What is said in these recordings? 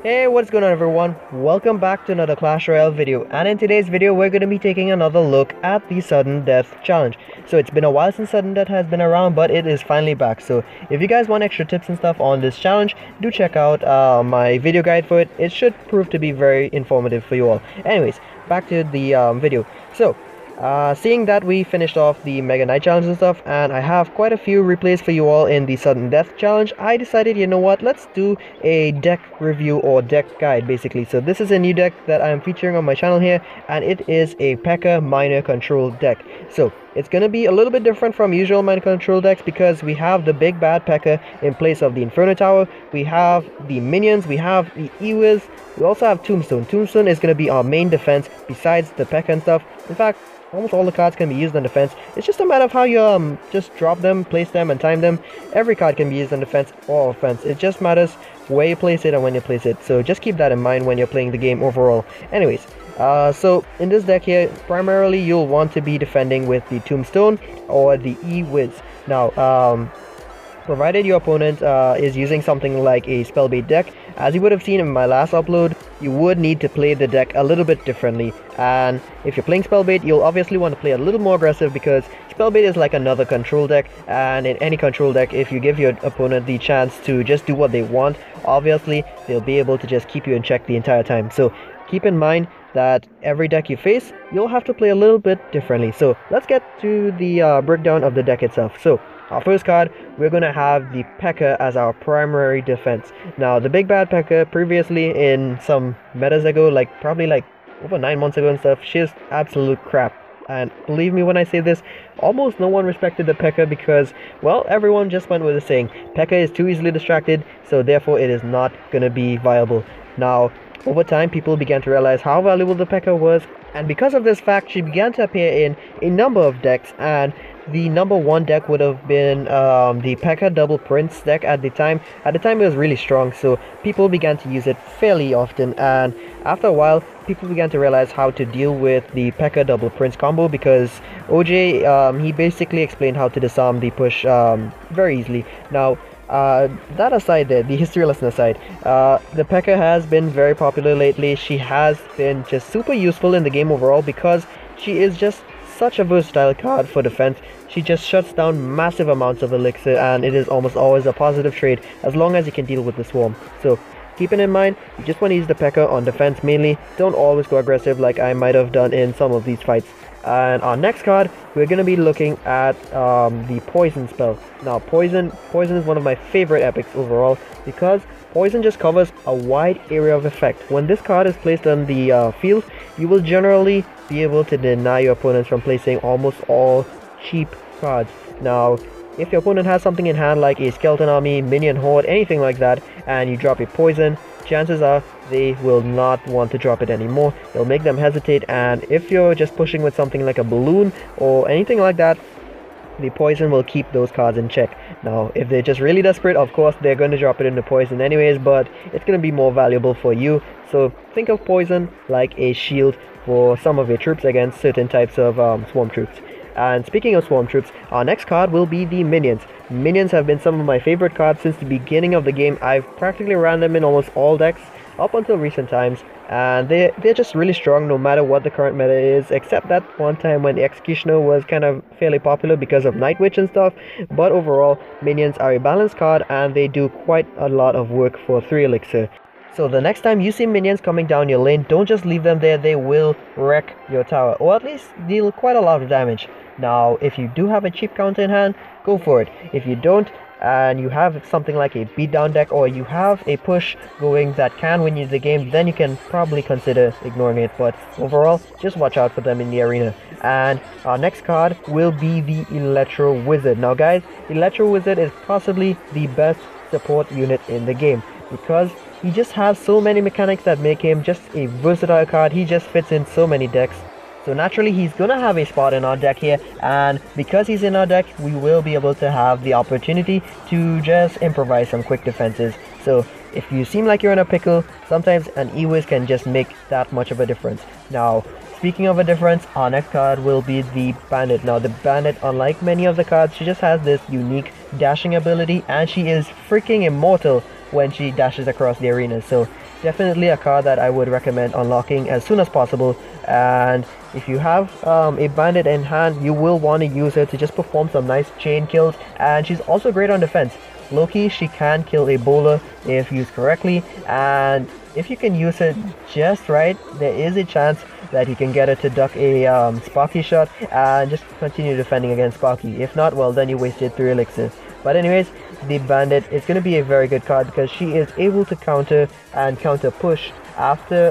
Hey, what's going on everyone? Welcome back to another Clash Royale video, and in today's video we're going to be taking another look at the sudden death challenge. So it's been a while since sudden death has been around, but it is finally back. So if you guys want extra tips and stuff on this challenge, do check out my video guide for it. It should prove to be very informative for you all. Anyways, back to the video. So seeing that we finished off the Mega Night challenge and stuff, and I have quite a few replays for you all in the sudden death challenge, I decided, you know what, let's do a deck review or deck guide basically. So this is a new deck that I am featuring on my channel here, and it is a Pekka minor control deck. So it's going to be a little bit different from usual minor control decks because we have the big bad Pekka in place of the Inferno Tower, we have the minions, we have the E-Wiz, we also have Tombstone. Tombstone is going to be our main defense besides the Pekka and stuff. In fact, almost all the cards can be used on defense. It's just a matter of how you just drop them, place them, and time them. Every card can be used on defense or offense. It just matters where you place it and when you place it. So just keep that in mind when you're playing the game overall. Anyways, so in this deck here, primarily you'll want to be defending with the Tombstone or the E-Wiz. Now, provided your opponent is using something like a spell bait deck, as you would have seen in my last upload, you would need to play the deck a little bit differently. And if you're playing spell bait, you'll obviously want to play a little more aggressive because spell bait is like another control deck, and in any control deck, if you give your opponent the chance to just do what they want, obviously they'll be able to just keep you in check the entire time. So keep in mind that every deck you face, you'll have to play a little bit differently. So let's get to the breakdown of the deck itself. So our first card, we're going to have the Pekka as our primary defense. Now, the big bad Pekka, previously in some metas ago, probably over 9 months ago and stuff, she's absolute crap. And believe me when I say this, almost no one respected the Pekka because, well, everyone just went with the saying, Pekka is too easily distracted, so therefore it is not going to be viable. Now, over time, people began to realize how valuable the Pekka was, and because of this fact, she began to appear in a number of decks, and the number one deck would have been the Pekka Double Prince deck at the time. At the time, it was really strong, so people began to use it fairly often, and after a while, people began to realize how to deal with the Pekka Double Prince combo because OJ, he basically explained how to disarm the push very easily. Now, that aside there, the history lesson aside, the Pekka has been very popular lately. She has been just super useful in the game overall because she is just such a versatile card for defense. She just shuts down massive amounts of elixir, and it is almost always a positive trade as long as you can deal with the swarm. So keeping in mind, you just want to use the Pekka on defense mainly. Don't always go aggressive like I might have done in some of these fights. And our next card, we're going to be looking at the Poison spell. Now, Poison is one of my favorite epics overall because Poison just covers a wide area of effect. When this card is placed on the field, you will generally be able to deny your opponents from placing almost all cheap cards. Now, if your opponent has something in hand like a skeleton army, minion horde, anything like that, and you drop a Poison, chances are they will not want to drop it anymore. It'll make them hesitate, and if you're just pushing with something like a balloon or anything like that, the Poison will keep those cards in check. Now, if they're just really desperate, of course they're going to drop it into Poison anyways, but it's going to be more valuable for you. So think of Poison like a shield for some of your troops against certain types of swarm troops. And speaking of swarm troops, our next card will be the minions. Minions have been some of my favorite cards since the beginning of the game. I've practically ran them in almost all decks up until recent times, and they're just really strong no matter what the current meta is, except that one time when the Executioner was kind of fairly popular because of Night Witch and stuff. But overall, minions are a balanced card and they do quite a lot of work for 3 elixir. So the next time you see minions coming down your lane, don't just leave them there. They will wreck your tower, or at least deal quite a lot of damage. Now, if you do have a cheap counter in hand, go for it. If you don't, and you have something like a beatdown deck, or you have a push going that can win you the game, then you can probably consider ignoring it. But overall, just watch out for them in the arena. And our next card will be the Electro Wizard. Now guys, Electro Wizard is possibly the best support unit in the game because he just has so many mechanics that make him just a versatile card. He just fits in so many decks. So naturally he's gonna have a spot in our deck here, and because he's in our deck, we will be able to have the opportunity to just improvise some quick defenses. So if you seem like you're in a pickle, sometimes an E-Wiz can just make that much of a difference. Now, Speaking of a difference, our next card will be the Bandit. Now the Bandit, unlike many of the cards, she just has this unique dashing ability, and she is freaking immortal when she dashes across the arena. So definitely a card that I would recommend unlocking as soon as possible. And if you have a Bandit in hand, you will want to use her to just perform some nice chain kills, and she's also great on defense. Low-key, she can kill a bowler if used correctly, and if you can use it just right, there is a chance that you can get her to duck a Sparky shot and just continue defending against Sparky. If not, well, then you wasted 3 elixir. But anyways, the Bandit is going to be a very good card because she is able to counter and counter push after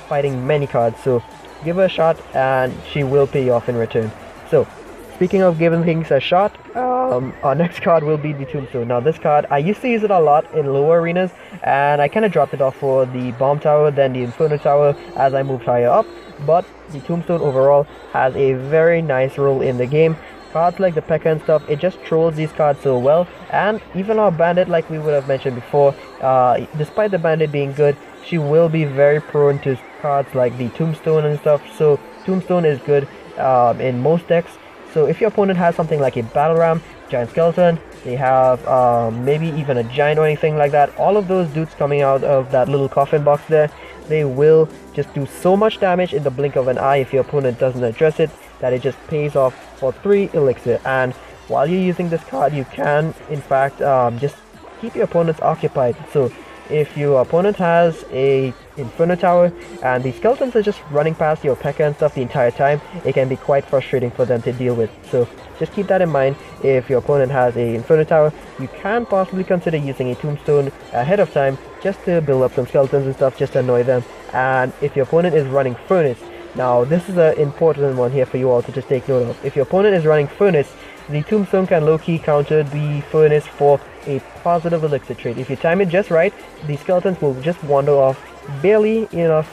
fighting many cards. So give her a shot and she will pay you off in return. So speaking of giving things a shot, our next card will be the Tombstone. Now this card, I used to use it a lot in lower arenas, and I kind of dropped it off for the Bomb Tower, then the Inferno Tower as I moved higher up. But the Tombstone overall has a very nice role in the game. Cards like the Pekka and stuff, it just trolls these cards so well. And even our Bandit, like we would have mentioned before, despite the Bandit being good, she will be very prone to cards like the Tombstone and stuff. So Tombstone is good in most decks. So if your opponent has something like a Battle Ram, Giant Skeleton, they have maybe even a Giant or anything like that, all of those dudes coming out of that little coffin box there, they will just do so much damage in the blink of an eye if your opponent doesn't address it, that it just pays off for 3 elixir. And while you're using this card, you can in fact just keep your opponents occupied. So if your opponent has a Inferno Tower and the skeletons are just running past your Pekka and stuff the entire time, it can be quite frustrating for them to deal with. So just keep that in mind. If your opponent has a Inferno Tower, you can possibly consider using a Tombstone ahead of time just to build up some skeletons and stuff, just to annoy them. And if your opponent is running Furnace, now this is an important one here for you all to just take note of. If your opponent is running Furnace, the Tombstone can low-key counter the Furnace for a positive elixir trade. If you time it just right, the skeletons will just wander off barely enough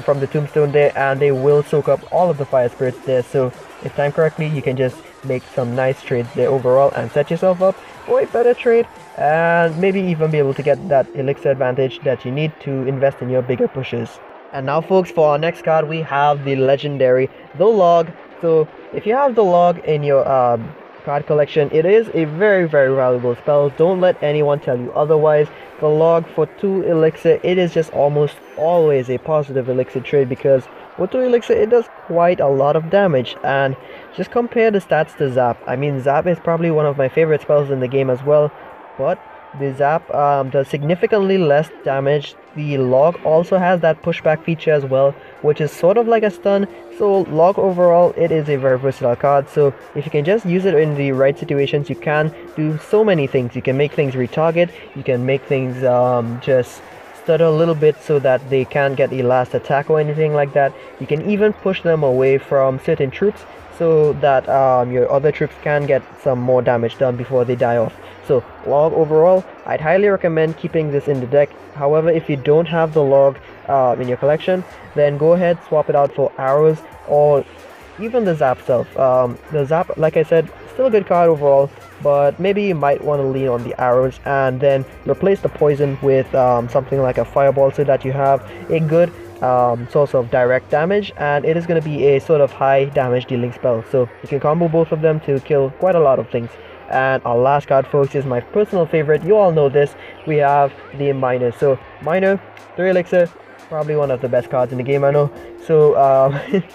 from the Tombstone there, and they will soak up all of the fire spirits there. So if timed correctly, you can just make some nice trades there overall and set yourself up for a better trade, and maybe even be able to get that elixir advantage that you need to invest in your bigger pushes. And now folks, for our next card we have the legendary The Log. So if you have The Log in your card collection, it is a very valuable spell. Don't let anyone tell you otherwise. The Log for 2 elixir, it is just almost always a positive elixir trade, because with 2 elixir it does quite a lot of damage. And just compare the stats to Zap. I mean, Zap is probably one of my favorite spells in the game as well, but the Zap does significantly less damage. The Log also has that pushback feature as well, which is sort of like a stun. So Log overall, it is a very versatile card. So if you can just use it in the right situations, you can do so many things. You can make things retarget, you can make things just stutter a little bit so that they can't get the last attack or anything like that. You can even push them away from certain troops so that your other troops can get some more damage done before they die off. So Log overall, I'd highly recommend keeping this in the deck. However, if you don't have the Log in your collection, then go ahead, swap it out for arrows or even the Zap self. The Zap, like I said, still a good card overall, but maybe you might want to lean on the arrows and then replace the poison with something like a fireball, so that you have a good source of direct damage, and it is going to be a sort of high damage dealing spell. So you can combo both of them to kill quite a lot of things. And our last card, folks, is my personal favorite. You all know this. We have the Miner. So Miner, 3 elixir, probably one of the best cards in the game, I know. So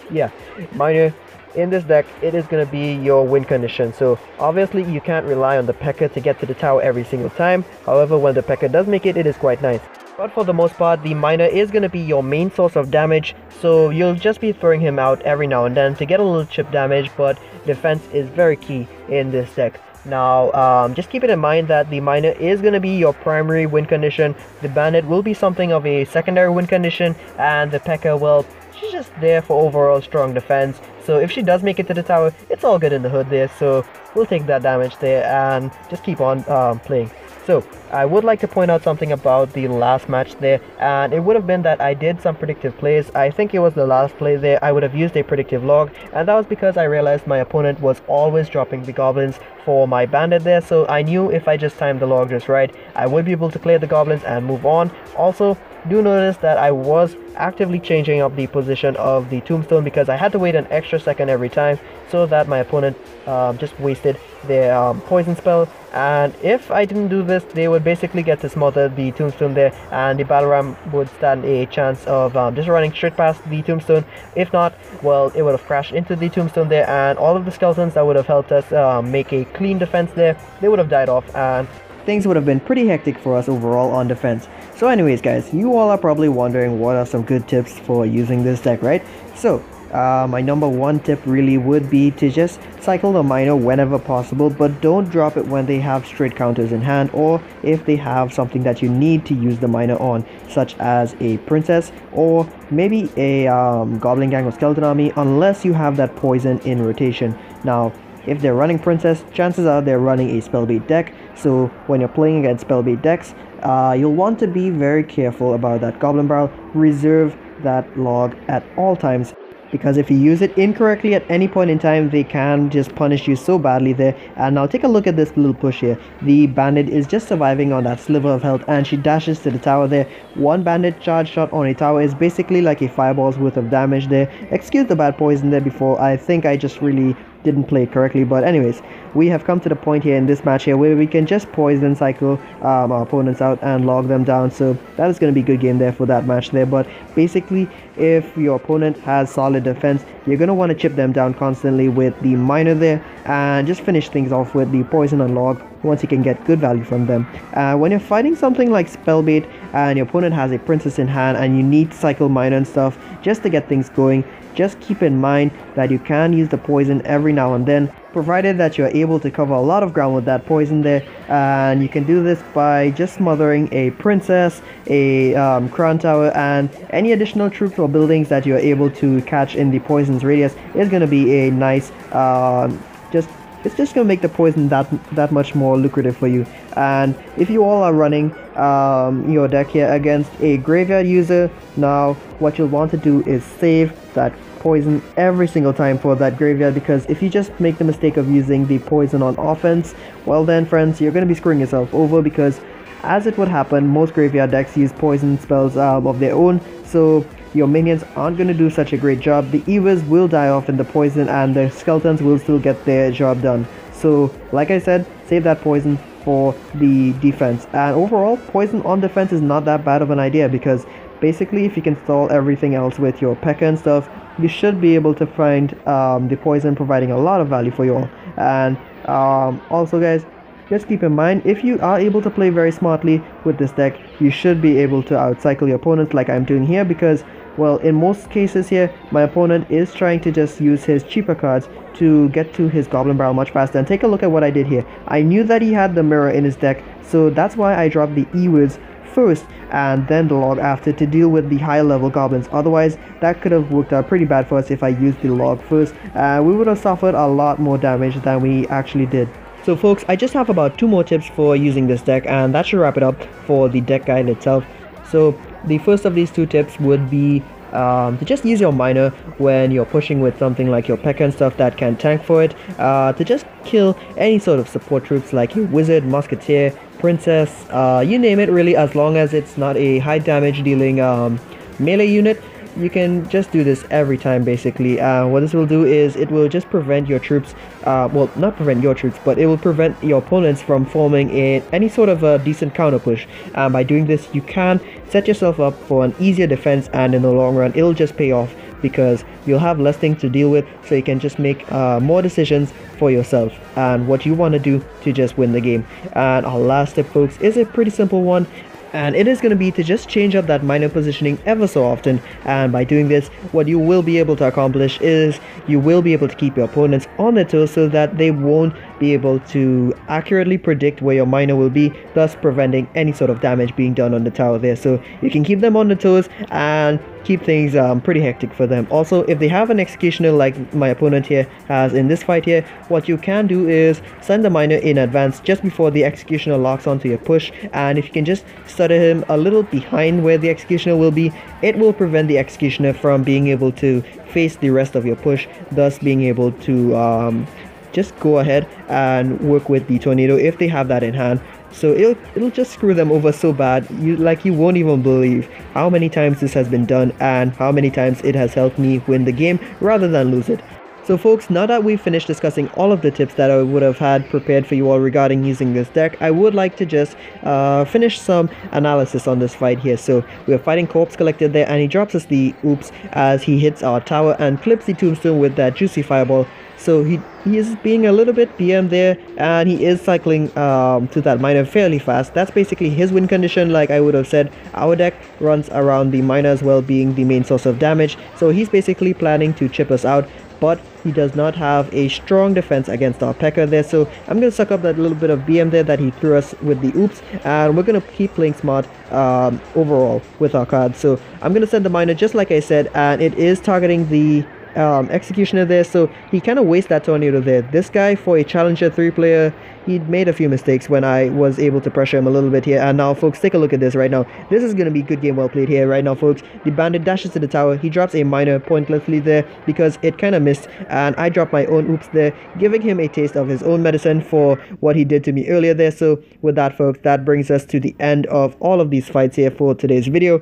yeah, Miner in this deck, it is going to be your win condition. So obviously you can't rely on the Pekka to get to the tower every single time. However, when the Pekka does make it, it is quite nice. But for the most part, the Miner is going to be your main source of damage, so you'll just be throwing him out every now and then to get a little chip damage, but defense is very key in this deck. Now, just keep it in mind that the Miner is going to be your primary win condition. The Bandit will be something of a secondary win condition, and the Pekka, well, she's just there for overall strong defense. So if she does make it to the tower, it's all good in the hood there, so we'll take that damage there and just keep on playing. So I would like to point out something about the last match there, and it would have been that I did some predictive plays. I think it was the last play there, I would have used a predictive log, and that was because I realized my opponent was always dropping the goblins for my bandit there. So I knew if I just timed the log just right, I would be able to clear the goblins and move on. Also, do notice that I was actively changing up the position of the tombstone because I had to wait an extra second every time so that my opponent just wasted their poison spell, and if I didn't do this, they would basically get to smother the tombstone there, and the battle ram would stand a chance of just running straight past the tombstone. If not, well, it would have crashed into the tombstone there, and all of the skeletons that would have helped us make a clean defense there, they would have died off, and things would have been pretty hectic for us overall on defense. So anyways guys, you all are probably wondering what are some good tips for using this deck, right? So my number one tip really would be to just cycle the miner whenever possible, but don't drop it when they have straight counters in hand, or if they have something that you need to use the miner on, such as a princess or maybe a goblin gang or skeleton army, unless you have that poison in rotation. Now if they're running princess, chances are they're running a spellbait deck, so when you're playing against spellbait decks, you'll want to be very careful about that goblin barrel. Reserve that log at all times, because if you use it incorrectly at any point in time, they can just punish you so badly there. And now take a look at this little push here. The bandit is just surviving on that sliver of health, and she dashes to the tower there. One bandit charge shot on a tower is basically like a fireball's worth of damage there. Excuse the bad poison there before. I think I just really didn't play it correctly, but anyways, we have come to the point here in this match here where we can just poison cycle our opponents out and log them down. So that is going to be a good game there for that match there. But basically, if your opponent has solid defense, you're going to want to chip them down constantly with the miner there, and just finish things off with the poison and log once you can get good value from them. When you're fighting something like spellbait and your opponent has a princess in hand and you need to cycle miner and stuff just to get things going, just keep in mind that you can use the poison every now and then, provided that you're able to cover a lot of ground with that poison there. And you can do this by just smothering a princess, a crown tower, and any additional troops or buildings that you're able to catch in the poison's radius is going to be a nice it's just going to make the poison that much more lucrative for you. And if you all are running your deck here against a graveyard user, now what you'll want to do is save that poison every single time for that graveyard, because if you just make the mistake of using the poison on offense, well then friends, you're going to be screwing yourself over, because as it would happen, most graveyard decks use poison spells of their own, so your minions aren't going to do such a great job. The Evas will die off in the poison and the skeletons will still get their job done. So like I said, save that poison for the defense. And overall, poison on defense is not that bad of an idea, because basically if you can stall everything else with your Pekka and stuff, you should be able to find the poison providing a lot of value for you all. And also guys, just keep in mind, if you are able to play very smartly with this deck, you should be able to outcycle your opponents like I'm doing here, because, well, in most cases here, my opponent is trying to just use his cheaper cards to get to his goblin barrel much faster. And take a look at what I did here. I knew that he had the mirror in his deck, so that's why I dropped the E-words first and then the log after to deal with the higher level goblins. Otherwise, that could have worked out pretty bad for us if I used the log first. We would have suffered a lot more damage than we actually did. So folks, I just have about 2 more tips for using this deck, and that should wrap it up for the deck guide itself. So the first of these 2 tips would be to just use your miner when you're pushing with something like your Pekka and stuff that can tank for it, to just kill any sort of support troops like your wizard, musketeer, princess, you name it really, as long as it's not a high damage dealing melee unit. You can just do this every time basically. What this will do is it will just prevent your troops, well, not prevent your troops, but it will prevent your opponents from forming any sort of a decent counter push. By doing this, you can set yourself up for an easier defense, and in the long run it'll just pay off, because you'll have less things to deal with, so you can just make more decisions for yourself and what you want to do to just win the game. And our last tip folks is a pretty simple one, and it is going to be to just change up that miner positioning ever so often. And by doing this, what you will be able to accomplish is you will be able to keep your opponents on their toes, so that they won't be able to accurately predict where your miner will be, thus preventing any sort of damage being done on the tower there. So you can keep them on the toes and keep things pretty hectic for them. Also, if they have an executioner like my opponent here has in this fight here, what you can do is send the miner in advance just before the executioner locks onto your push, and if you can just stutter him a little behind where the executioner will be, it will prevent the executioner from being able to face the rest of your push, thus being able to just go ahead and work with the tornado if they have that in hand. So it'll just screw them over so bad, you won't even believe how many times this has been done and how many times it has helped me win the game rather than lose it. So folks, now that we've finished discussing all of the tips that I would have had prepared for you all regarding using this deck, I would like to just finish some analysis on this fight here. So we're fighting Corpse Collector there, and he drops us the oops as he hits our tower and clips the tombstone with that juicy fireball. So he is being a little bit PM there, and he is cycling to that miner fairly fast. That's basically his win condition. Like I would have said, our deck runs around the miner as well, being the main source of damage. So he's basically planning to chip us out, but he does not have a strong defense against our Pekka there. So I'm going to suck up that little bit of BM there that he threw us with the oops, and we're going to keep playing smart overall with our cards. So I'm going to send the miner just like I said, and it is targeting the executioner there, so he kind of wastes that tornado there. This guy, for a challenger 3-player, he made a few mistakes when I was able to pressure him a little bit here. And now folks, take a look at this right now. This is going to be good game well played here right now folks. The bandit dashes to the tower, he drops a miner pointlessly there because it kind of missed, and I dropped my own oops there, giving him a taste of his own medicine for what he did to me earlier there. So with that folks, that brings us to the end of all of these fights here for today's video.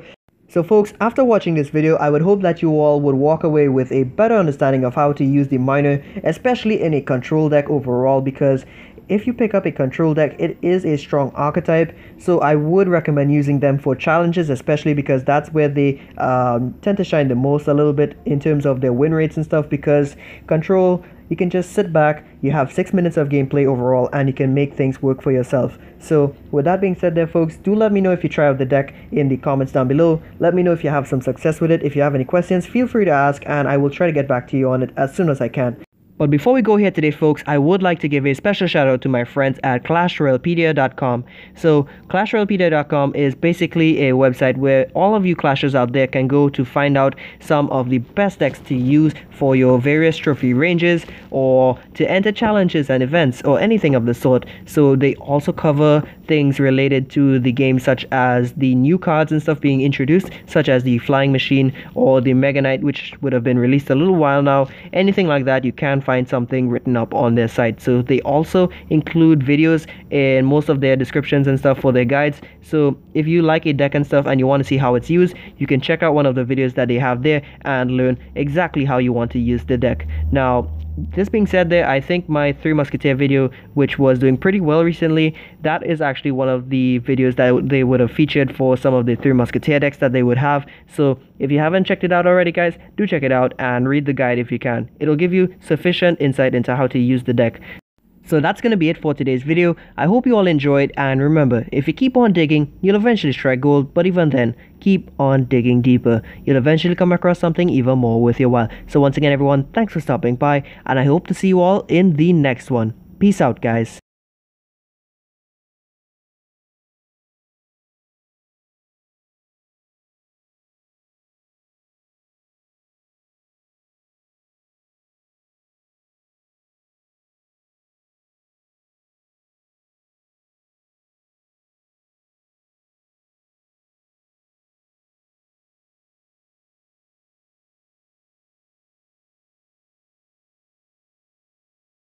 So folks, after watching this video, I would hope that you all would walk away with a better understanding of how to use the miner, especially in a control deck overall, because if you pick up a control deck, it is a strong archetype, so I would recommend using them for challenges, especially because that's where they tend to shine the most a little bit in terms of their win rates and stuff, because control, you can just sit back, you have 6 minutes of gameplay overall, and you can make things work for yourself. So with that being said there folks, do let me know if you try out the deck in the comments down below. Let me know if you have some success with it. If you have any questions, feel free to ask, and I will try to get back to you on it as soon as I can. But before we go here today folks, I would like to give a special shout out to my friends at ClashRoyalepedia.com. So ClashRoyalepedia.com is basically a website where all of you clashers out there can go to find out some of the best decks to use for your various trophy ranges, or to enter challenges and events, or anything of the sort. So they also cover things related to the game, such as the new cards and stuff being introduced, such as the Flying Machine or the Mega Knight, which would have been released a little while now. Anything like that, you can find something written up on their site. So they also include videos in most of their descriptions and stuff for their guides. So if you like a deck and stuff and you want to see how it's used, you can check out one of the videos that they have there and learn exactly how you want to use the deck. Now, this being said there, I think my 3 Musketeer video, which was doing pretty well recently, that is actually one of the videos that they would have featured for some of the 3 Musketeer decks that they would have. So if you haven't checked it out already guys, do check it out and read the guide if you can. It'll give you sufficient insight into how to use the deck. So that's going to be it for today's video. I hope you all enjoyed, and remember, if you keep on digging, you'll eventually strike gold, but even then, keep on digging deeper. You'll eventually come across something even more worth your while. So once again everyone, thanks for stopping by, and I hope to see you all in the next one. Peace out guys.